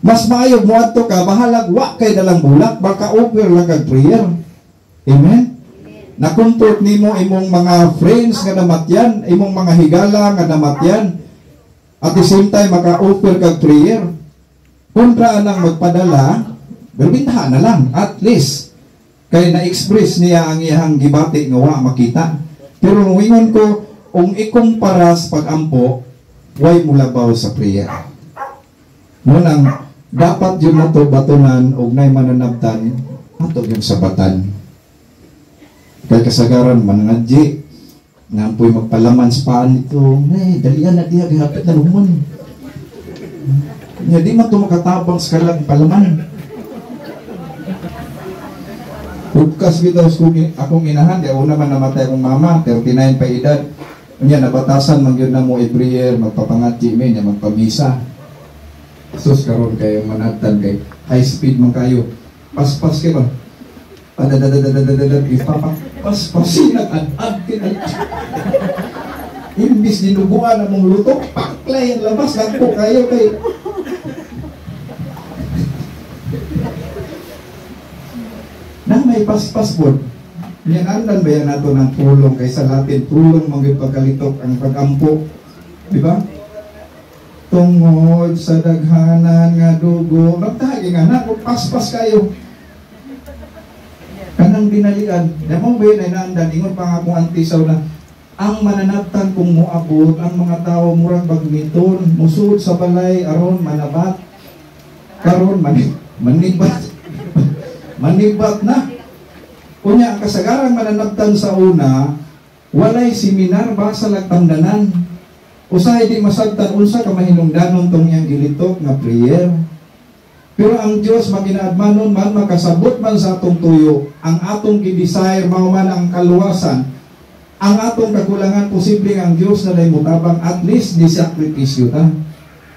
Mas maayo mo adto ka bahalag wa kay dalang bulak baka over lang kag prayer. Amen. Nakumport nimo imong mga friends nga namatyan, imong mga higala nga namatyan, at the same time maka-offer kag prayer. Kontra anang magpadala, berbintaha na lang, at least kay na-express niya ang iyang gibati nga wa makita. Pero wingon ko, kung ikumparas pag-ampo, way mulabaw sa prayer. Munang dapat yun na to batunan og nay mananabtan ato yung sabatan. Kaya kasagaran mananadji nga po'y magpalaman sa paan ito, dalian na diya gihapit na lumon. Di man ito makatabang sa kalang palaman. Pugkas bitaw akong inahan, di una man namatay akong mama, 39 pa edad. Unya nabatasan man gyud na mo every year magpapangatji mi nya magpamisa. Sus karon kayo manatan kay high speed man kayo. Paspas kay ba? Paspasin nag-ad-ad imbis dinubuan na mong luto, paklay ang labas lang po kayo kay nang may paspas po. Yan ba yan nato ng tulong kaysa Latin, tulong mga pagkalitok ang pag-ampo, di ba? Tungod sa daghanan nga dugo, magtagi nga na, paspas kayo. Kanang binalian, namang ba na inaandan, ingon pa nga kung antisaw na, ang mananaptan kung muabot, ang mga tao murang bagmiton, musud sa balay, aron manabat, karon manibat, manibat na. Kunya, ang kasagaran mananaptan sa una, walay seminar ba sa lagtamdanan, usahay di masagtan, unsa ka mahinungdanon tong iyang gilitok na prayer. Pero ang Diyos maginaadmanon man, makasabot man sa atong tuyo, ang atong gidesire, mao man ang kaluwasan, ang atong kakulangan, posible ang Diyos na mutabang at least di sakripisyo ta.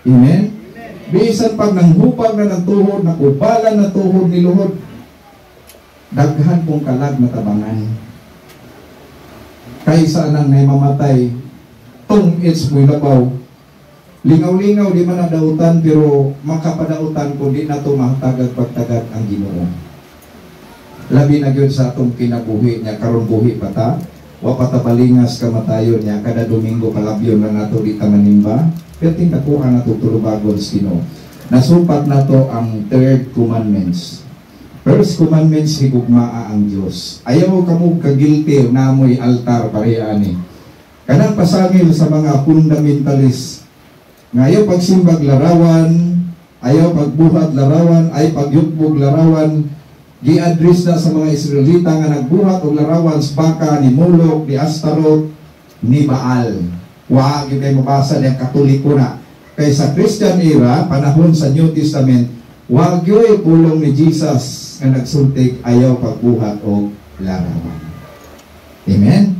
Amen? Bisan pag nanghupag na ng tuhod, nakubalan na tuhod ni Lord, daghan pong kalag na tabangan. Kaysa nang naimamatay, tong it's mo labaw, lingaw-lingaw di man nadautan pero makapadautan kung di na ito mahatagag pagtagad ang Ginoo. Labi na yun sa atong kinabuhi niya, karon buhi pa ta, wapatabalingas kamatayon niya, kada Domingo palabyon lang nato di tamanimba, pero tingkakuha na ito tulubagon sa Ginoo. Nasumpat na to ang third commandments. First commandments, higugmaa ang Diyos. Ayaw kamo kagilty na amoy altar parehani. Kanang pasangil sa mga fundamentalist, nga ayaw pagsimbag larawan, ayaw pagbuhat larawan, ay pagyukbog larawan, gi-address na sa mga Israelita nga nagbuhat og larawan sa baka ni Moloch, ni Astaroth, ni Baal. Wa gyud kay mabasa niyang Katoliko na. Kay sa Christian era, panahon sa New Testament, wa gyud pulong ni Jesus nga nagsultik ayaw pagbuhat og larawan. Amen.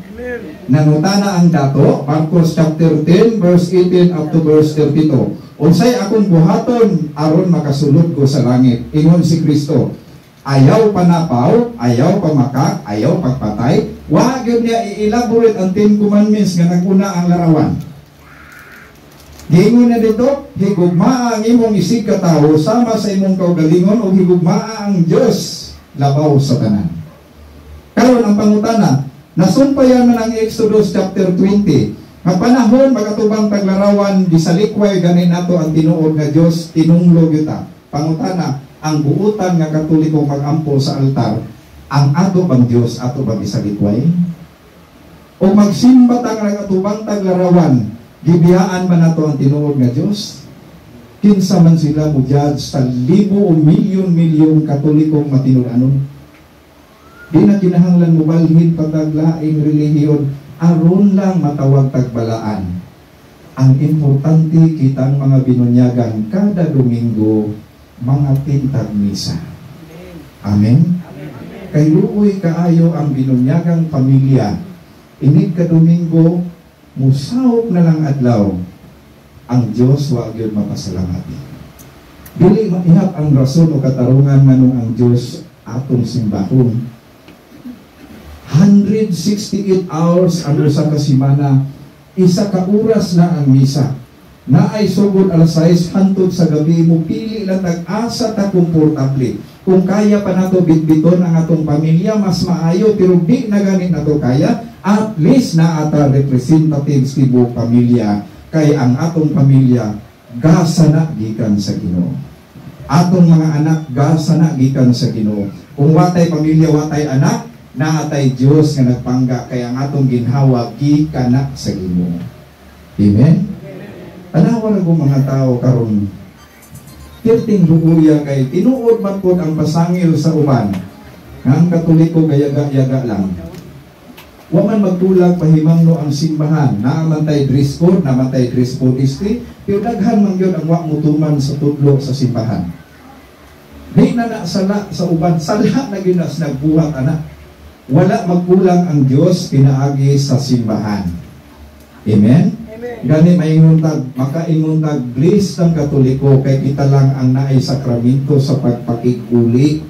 Nangutana ang dato, Marcos chapter 10 verse 18 up to verse 32. Unsay akong buhaton aron makasulod ko sa langit? Ingon si Kristo, ayaw panapaw, ayaw pamakak, ayaw pagpatay. Wa gyud niya i-elaborate ang 10 commandments nga naguna ang larawan. Giingon na dito, higugmaa ang imong isig ka tawo sama sa imong kaugalingon o higugmaa ang Dios labaw sa tanan. Karon ang pangutana, nasumpayan man ang Exodus chapter 20 Nga panahon magatubang taglarawan gisalikway ganin nato ang tinuod nga Dios tinunglo yuta. Pangutana, ang buutan nga Katoliko mag-ampol sa altar, ang ato bang Dios ato bang gisalikway? O magsimba ta nga nagatubang taglarawan, gibiyaan ba nato ang tinuod nga Dios? Kinsa man sila mo judge sa libo o milyon-milyon Katolikong matinud-anon. Di na kinahanglan mo balhin pataglaing relihiyon, aron lang matawag tagbalaan. Ang importante kitang mga binunyagan kada Domingo, mga tintag misa. Amen? Kay luoy kaayo ang binunyagang pamilya. Inig ka Domingo, musawok na lang adlaw, ang Diyos wag yun mapasalamati. Dili maihap ang rason o katarungan nganong ang Diyos atong simbahon. 168 hours ang usa ka semana, isa ka oras na ang misa. Naay sugod alas 6 hantod sa gabi mo pili lang tag-asa ta komportable. Kung kaya pa nato bitbiton ang atong pamilya, mas maayo, pero di na ganit nato kaya, at least na ata representatives tibuok pamilya, kay ang atong pamilya gasa na gikan sa Ginoo. Atong mga anak gasa na gikan sa Ginoo. Kung watay pamilya, watay anak, naatay Diyos nga nagpangga, kaya ang atong ginhawa gikan na sa Ginoo. Amen? Anawa na ko mga tao karon, tirting luuya kay tinuod man po ang pasangil sa uban, nga ang Katoliko gayaga-yaga lang. Waman magtulag pahimangno ang simbahan, naamantay dress code, naamantay dress code isti, pero daghan man yun ang wak mutuman sa tudlo sa simbahan. Di na nasala sa uban, sala na ginas nagbuhat anak. Wala magkulang ang Diyos pinaagi sa simbahan. Amen? Gani mainguntag, makainguntag bliss ng Katoliko kay kita lang ang naay sakramento sa pagpakiguli.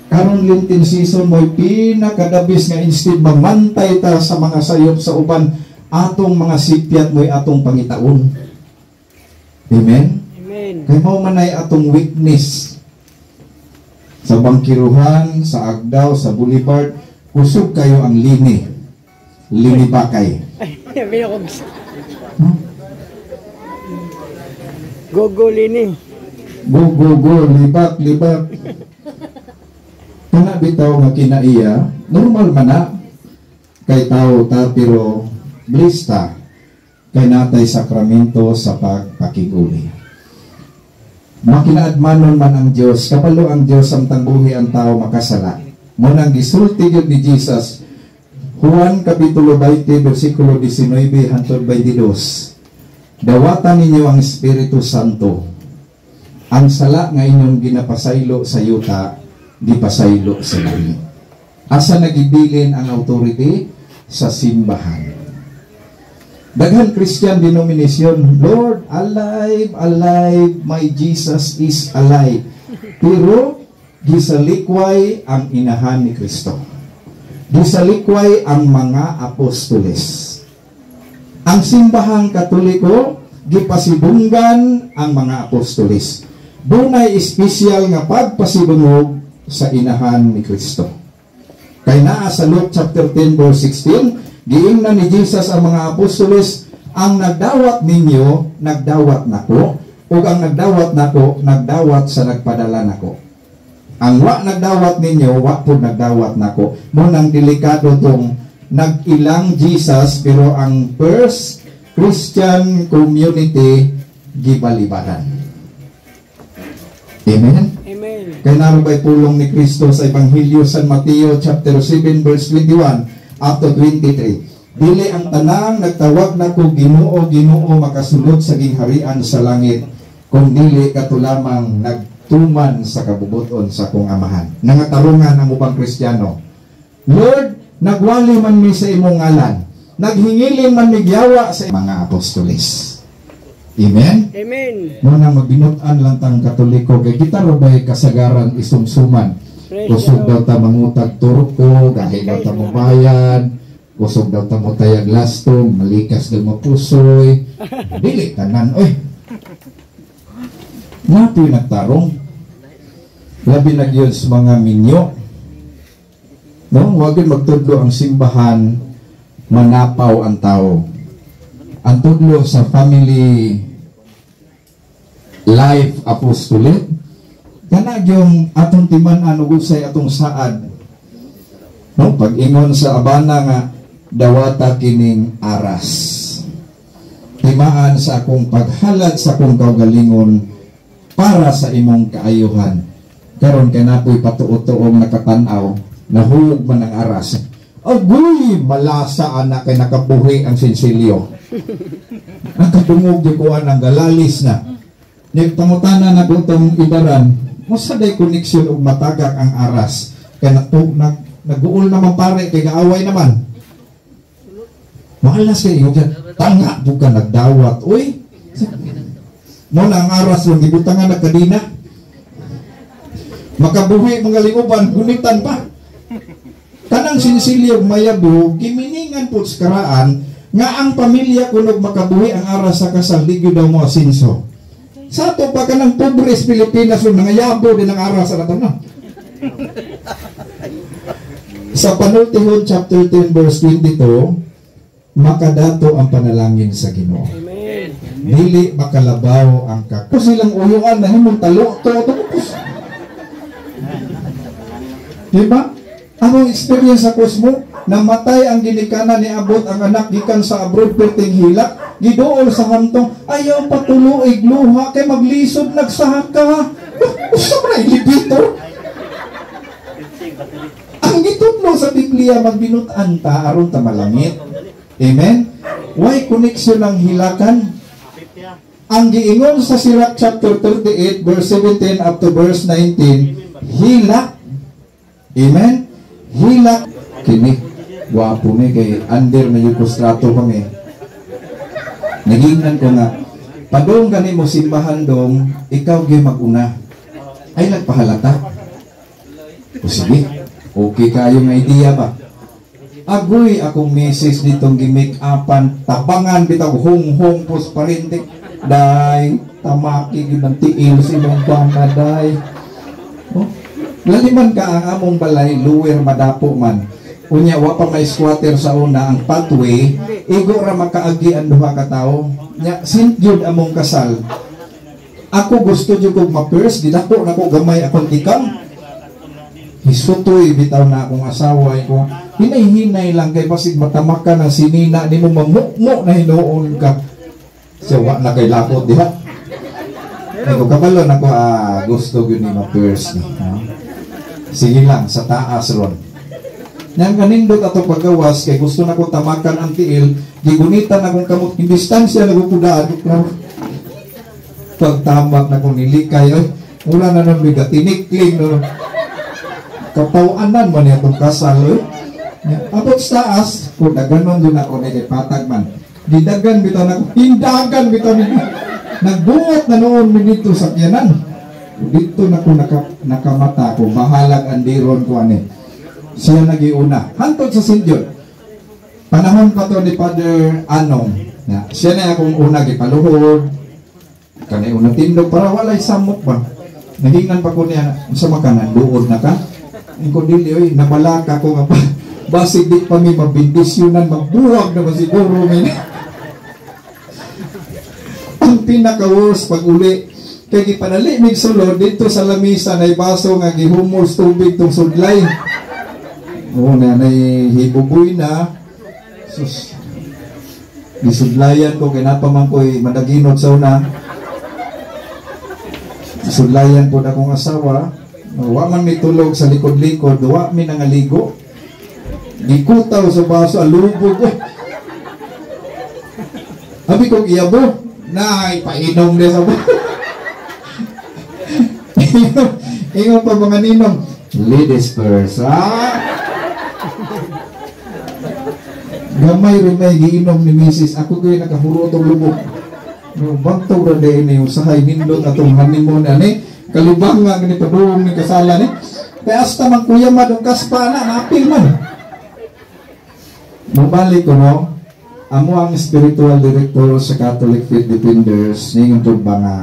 Karon Lenten season mo'y pinakadabis nga instead mamantay ta sa mga sayop sa uban, atong mga sipyat mo'y atong pangitaon. Amen? Amen. Kay mao manay atong witness sa bangkiruhan, sa Agdao, sa Boulevard, kusog kayo ang lini. Lini bakay. Go lini. Go, libat. Kana bitaw nga kinaiya, normal man na. Kay tao ta, pero bliss ta. Kay natay sakramento sa pagpakiguli. Makinaadmanon man ang Diyos, kapalo ang Diyos ang tangguhi ang tao makasala. Munang gisulti yun ni Jesus, Juan Kapitulo 20, versikulo 19 hangtod 22. Dawatan ninyo ang Espiritu Santo. Ang sala nga inyong ginapasaylo sa yuta, gipasaylo sa langit. Asa nagibilin ang authority? Sa simbahan. Daghan Christian denomination, Lord, alive, my Jesus is alive. Pero gisalikway ang inahan ni Kristo. Gisalikway ang mga apostoles. Ang simbahang Katoliko, gipasibunggan ang mga apostoles. Dunay espesyal nga pagpasibungog sa inahan ni Kristo. Kay naa sa Luke chapter 10 verse 16, giingnan ni Jesus ang mga apostoles, ang nagdawat ninyo, nagdawat nako, ug ang nagdawat nako, nagdawat sa nagpadala nako. Ang wa nagdawat ninyo, wa po nagdawat nako. Munang delikado tong nag-ilang Jesus, pero ang first Christian community gibalibaran. Amen? Amen. Kaya narabay pulong ni Kristo sa Ebanghelyo San Mateo chapter 7 verse 21 up to 23. Dili ang tanang nagtawag nako Ginoo, Ginoo makasulod sa gingharian sa langit, kung dili kato lamang nagtuman sa kabubuton sa akong amahan. Nangatarungan ang ubang Kristiyano, Lord, nagwali man mi sa imong ngalan, naghingilin man mi giyawa sa mga apostoles. Amen? Amen. Muna magbinutan lang tang Katoliko, kay kita rabay kasagaran isumsuman. Kusog daw ta mangutag turko, dahil daw ta mabayad, kusog daw ta mo tayag lastong, malikas daw mapusoy. Dili tanan, oy. Napoy nagtarong. Labi na yun sa mga minyo. No, wag yun magtudlo ang simbahan, manapaw ang tao. ang tudlo sa family life apostolate kana yung atong timan-an ug usay atong saad, no, pag-ingon sa abana nga dawata kining aras, timaan sa akong paghalad sa akong kaugalingon para sa imong kaayuhan. Karon kay napoy patuo-tuong nakatan-aw nahug man ang aras, agoy malasa anak kay nakabuhi ang sinsilyo. Nakadungog di kuan ang galalis na. Nagpangutana na itong ibaran, musa day koneksyon og matagak ang aras. Kaya nag-uol naman pare, kay gaaway naman. Mahalas kayo, tanga buka nagdawat. Uy, muna ang aras yung gibutangan na kadina. Makabuhi mga linguban, gunitan pa. Kanang sinsilyo mayabo, giminingan po sa karaan, nga ang pamilya kunog makabuhi ang aras sa kasal, ligyo daw mo asinso. Sa ato pa ka ng pobres Pilipinas yung nangayabo din ang aras sa nato na. Sa Panultihon chapter 10 verse 22, makadato ang panalangin sa Ginoo. Dili makalabaw ang kakos nilang uyuan na himong talo to. Diba? Ang experience sa kusmo, namatay ang ginikanan ni abot ang anak gikan sa abroad perting hilak, gidool sa hantong ayaw patuloy luha kay maglisod nagsaka. Usa man ilibito. Ang gitudlo sa Biblia magbinutan ta aron ta malangit. Amen. Why connection ang hilakan? Ang giingon sa Sirach chapter 38 verse 17 up to verse 19, hilak. Amen. Hilak kini wapo mi kay under medyo frustrato kami. Nagingnan ko nga padong kani mo simbahan dong ikaw gyud maguna. Ay nagpahalata. O sige, okay kayo nga idea ba? Agoy akong message nitong gimake upan tabangan bitaw hong pos parintik day tamaki gyud ang tiil sa imong banaday. Oh, laliman ka ang among balay lower madapo man. Unya wa pa may squatter sa una ang pathway, igo ra makaagi ang duha ka tawo. Nya St. Jude among kasal. Ako gusto jud kog ma-first, didako nako gamay akong tikam. Hisutoy bitaw na akong asawa ko. Hinay-hinay lang kay basig matamak ka ng sinina nimo mamukmo na hinuon ka. So wa na kay lakot diha. Ako kabalo nako gusto gyud ni ma-first ni. Sige lang sa taas ron. Nang kanindot ato paggawas kay gusto na ko tamakan ang tiil, gigunitan akong kamot in distansya nagupudaan. Pagtamak na ko nilikay, wala na nang bigat tinikling no. Kapawanan man itong kasal. Abot sa taas, kung naganon doon ako na patag man. Didagan bitaw na ko, hindagan bitaw nito. Nagbuot na noon minito sa kyanan. Dito na ko nakamata ko, bahalag andiron ko ani. Siya nagiuna. Hantod sa St. Jude. Panahon pa to ni Father Anong. Siya na akong una gipaluhod. Kanay unang tindog para walay samok ba. Nahingan pa ko niya, sa makanan, luod na ka. Ang kundili, oy, nabalaka ko nga pa. Basig di pa may mabindisyonan, magbuwag na ba siguro may. Ang pinaka-worst pag uli, kaya gipanalimig sulod, dito sa lamisa na ibaso nga gihumos tubig tong sudlay. Oo, nanay hibuboy na. Sus. Gisudlayan ko, kinapaman ko'y madaginod sa una. Gisudlayan po na akong asawa. Wa man may tulog sa likod-likod, wa mi nangaligo. Gikutaw sa baso, alubog. Abi kong iyabo. Nay, painom din sa baso. Ingon pa mga ninong. Ladies first, gamay rin may giinom ni Mrs. Ako kayo nakahuro itong lubog. Bantog rin din yung sahay nindot at itong honeymoon. Kalubang nga ganito paduong ni kasalan. Kaya hasta man kuya madong kaspa na, napil man. Mabalik ko no, amo ang spiritual director sa Catholic Faith Defenders ngayon po ba nga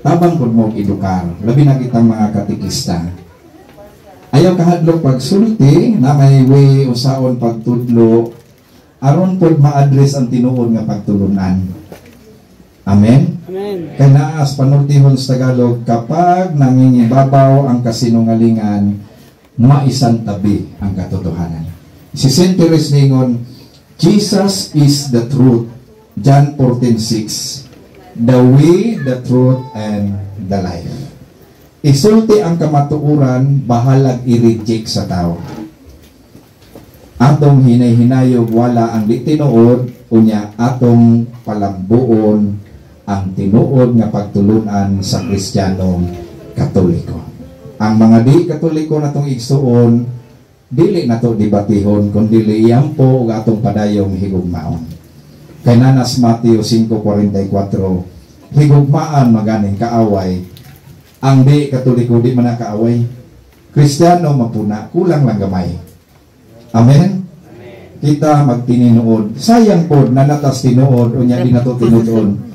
tabang po mo edukar. Labi na kitang mga katikista. Ayaw kahadlok pagsulti na may way usaon pagtudlo aron pod ma-address ang tinuod nga pagtulunan. Amen. Amen. Kaya naas panultihon sa Tagalog, kapag nangingibabaw ang kasinungalingan, maisantabi ang katotohanan. Si St. Teres ningon, Jesus is the truth. John 14:6. The way, the truth, and the life. Isulti ang kamatuuran, bahalag i-reject sa tao. Atong hinay-hinayog wala ang di tinuod, unya atong palambuon ang tinuod nga pagtulunan sa Kristiyanong Katoliko. Ang mga di Katoliko natong igsuon, dili nato debatihon kundi iyampo ug atong padayong higugmaon. Kay nanas Mateo 5:44, higugmaan maganing kaaway. Ang di Katoliko di man kaaway. Kristiyano mapuna, kulang lang gamay. Amen. Kita magtininuod. Sayang pod na natas tinuod unya di nato tinuod.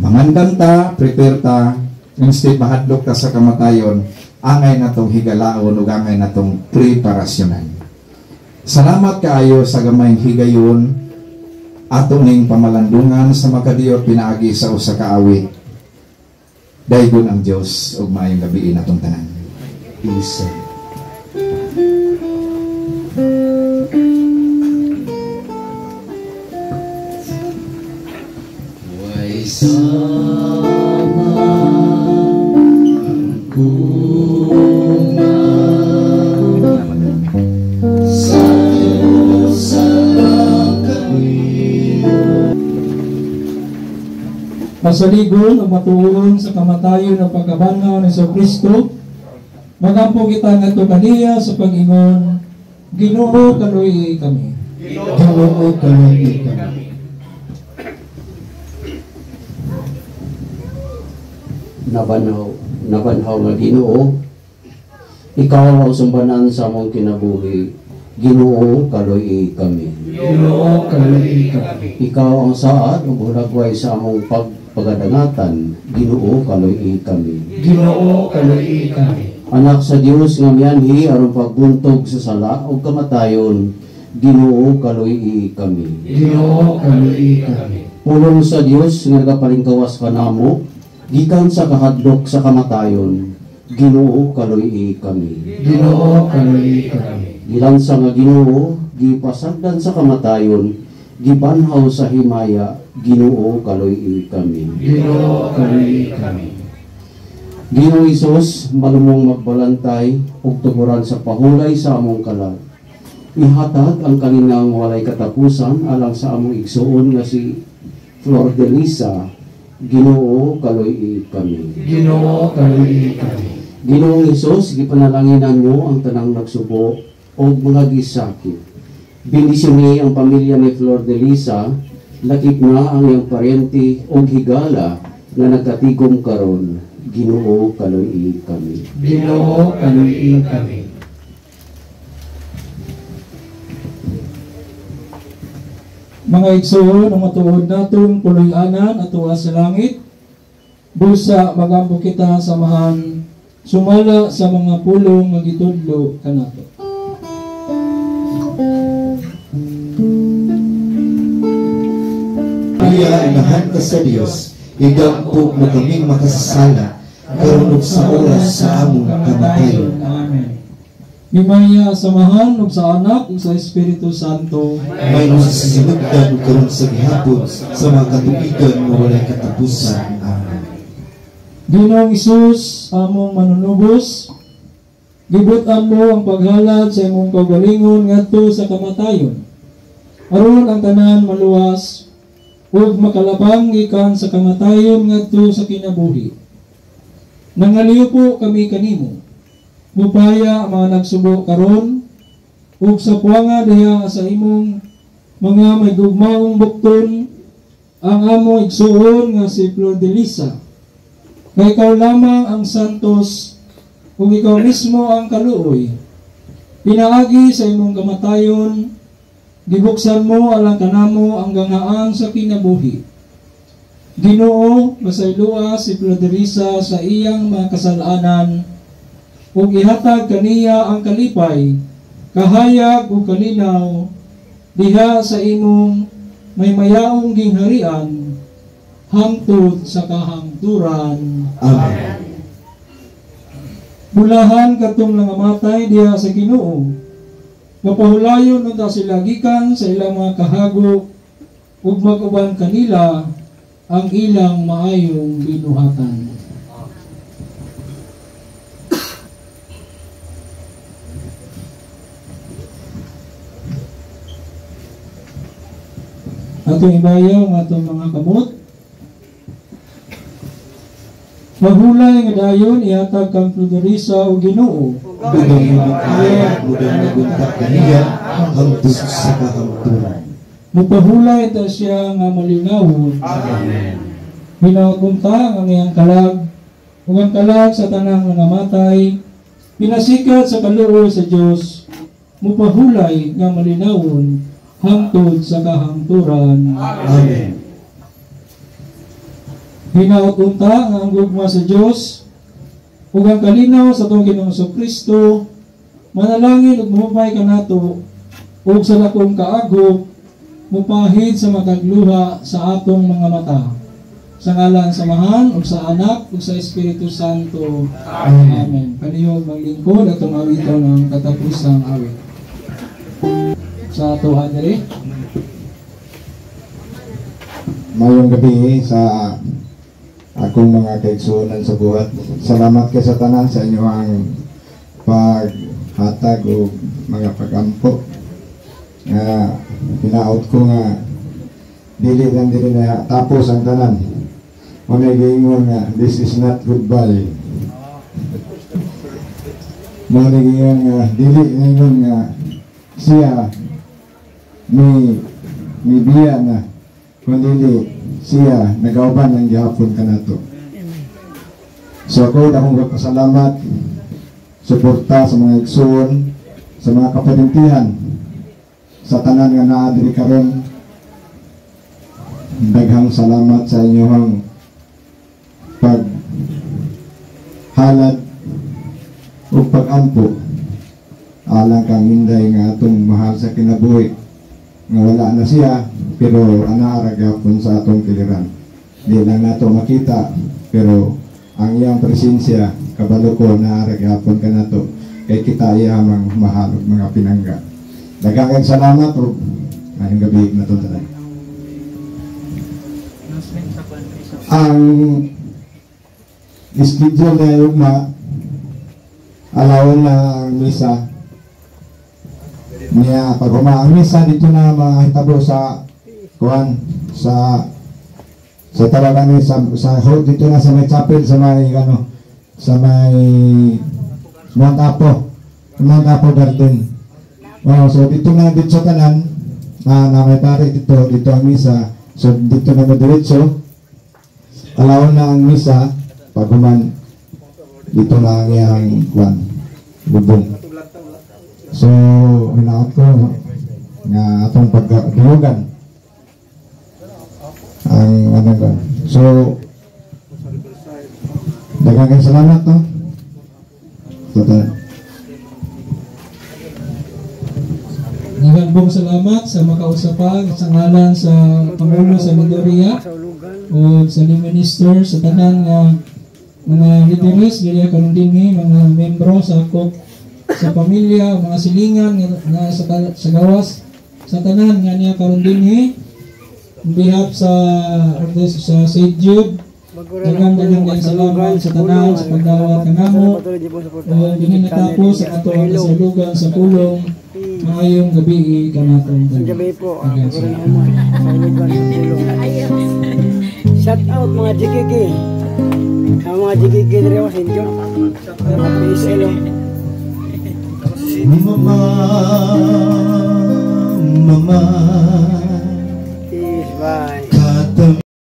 Mangandam ta, prepare ta, instead mahadlok ta sa kamatayon, angay natong higalaon ug angay natong preparasyonan. Salamat kaayo sa gamayng higayon ato ning pamalandungan sa makadiyot pinaagi sa usa ka awit. Daygon ang Dios ug maayong gabi natong tanan. Isa. Way sama ang kuma sa Diyos sa kami. Pasaligon o matuon sa kamatayon ng pagkabanaw ni Kristo, magampo kita ngadto kaniya sa pag-ingon, Ginoo kaluoy kami. Ginoo kaluoy kami. Nabanhaw nga Ginoo, ikaw ang sumbanan sa among kinabuhi. Ginoo kaluoy kami. Ginoo kaluoy kami. Ikaw ang saad ug hulagway sa among pagdangatan. Ginoo kaluoy kami. Ginoo kaluoy kami. Anak sa Dios nga mianhi aron pagbuntog sa sala ug kamatayon. Ginoo kaluoy kami. Ginoo kaluoy kami. Pulong sa Dios nga nagapalingkawas kanamo gikan sa kahadlok sa kamatayon. Ginoo kaluoy kami. Ginoo kaluoy kami. Gilansa nga Ginoo gipasagdan sa kamatayon, gibanhaw sa himaya. Ginoo kaluoy kami. Ginoo kaluoy kami. Ginoo Hesus, malumong magbalantay ug tuguran sa pahulay sa among kalag. Ihatag ang kalingang walay katapusan alang sa among igsuon nga si Flor de Lisa. Ginoo kaluoy kami. Ginoo kaluoy kami. Ginoong Hesus, gipanalanginan mo ang tanang nagsubo o mga gisakit. Bendisyon ang pamilya ni Flor de Lisa, lakip na ang iyang paryente o higala na nagkatigom karon. Ginoo kaluoy kami. Ginoo kaluoy kami. Mga igsoon, ang matuod natong puloy-anan at tuwa sa langit, busa magampo kita samahan, sumala sa mga pulong magitudlo kanato. Kaya inahan ka sa Dios, igampo mo kaming makasasala, karon ug sa oras sa among kamatayon. Amen. Himaya samahan ug sa anak ug sa Espiritu Santo. Mayroon sa sinugdan karon sa gihapon sa mga katuigan nga walay katapusan. Amen. Ginoong Hesus, among manunubos, gibutan mo ang paghalad sa imong kaugalingon ngadto sa kamatayon. Aron ang tanan maluwas ug makalabang gikan sa kamatayon ngadto sa kinabuhi. Nangaliw po kami kanimo. Mupaya ang mga nagsubo karon ug sa puanga diha sa imong mga may gugmaong bukton ang among igsuon nga si Flor de Lisa. Kay ikaw lamang ang santos ug ikaw mismo ang kaluoy. Pinaagi sa imong kamatayon, gibuksan mo alang kanamo ang gangaan sa kinabuhi. Ginoo, masaylua si Flor de Lisa sa iyang mga kasalanan ug ihatag kaniya ang kalipay, kahayag ug kalinaw diha sa imong may mayaong gingharian hangtod sa kahangturan. Amen. Bulahan katong nangamatay diha sa Ginoo. Mapahulayon unta sila gikan sa ilang mga kahagok ug mag-uban kanila ang ilang maayong binuhatan. Atong ibayaw ang atong mga kamot. Mahulay nga dayon ihatag kang Florisa o Ginoo. Bigyan mo kaya, mudang naguntak kaniya, hangtod sa kahangturan. Mupahulay ta siya nga malinawon. Amen. Hinakunta ang iyang kalag, ug ang kalag sa tanang nangamatay, pinasikat sa kaluoy sa Dios, mupahulay nga malinawon hangtod sa kahangturan. Amen. Hinakunta ang gugma sa Dios, ug ang kalinaw sa atong Ginoong Kristo, manalangin ug mahupay kanato, ug sa lakong kaagop, mupahid sa matagluha sa atong mga mata. Sa ngalan sa Samahan, ug sa Anak, ug sa Espiritu Santo. Amen. Kaniyong maglingkod at tumawitan ng katapusang awit. Sa tuhan diri. Mayong gabi sa akong mga kaigsuonan sa buhat. Salamat kay sa tanan sa inyong paghatag o mga pagampo. Hinaot ko nga dili na tapos ang tanan. Unay giingon nga this is not goodbye. Unay giingon nga dili giingon nga siya may biya na kundi siya nagauban ng gihapon kanato. So ako akong pasalamat suporta sa mga igsoon, sa mga kaparintihan, sa tanan nga naa diri karon. Daghang salamat sa inyong paghalad o pagampo alang kang hinday nga atong mahal sa kinabuhi nga wala na siya pero anaara gyapon sa atong kiliran. Di lang nato makita pero ang iyang presensya kabalo ko naara gyapon kanato kay kita iya mang mahal ug mga pinangga. Daghang salamat ug ngayong gabi naton tanan. Ang schedule na yugma alawon na ang misa niya pag ang misa dito na mahitabo sa kuan sa talagang sa dito na sa may chapel sa may sa may Mount Apo Garden. So dito na dito sa tanan na may pare dito ang misa. So dito na madiretso alawon na ang misa pag dito na ang iyang kuan bubong. So hinaot ko nga atong pagdiyogan ang ko. So daghang salamat no. Daghang salamat sa makausapan sa ngalan sa Pangulo sa Midoriya o sa minister sa tanan nga mga lideres dili karon dinhi mga membro sa akop sa pamilya, mga silingan nga sa gawas sa tanan nga niya karon dinhi on behalf sa St. Jude. Daghang salamat sa tanan sa pagdawat kanamo dinhi natapos sa ato ang kasulugan sa pulong. Maayong gabi kanaton. Gabi po. Shout out mga jigigi. Ang mga jigigi diri sa St. Jude. Please hello. Mama Peace, bye.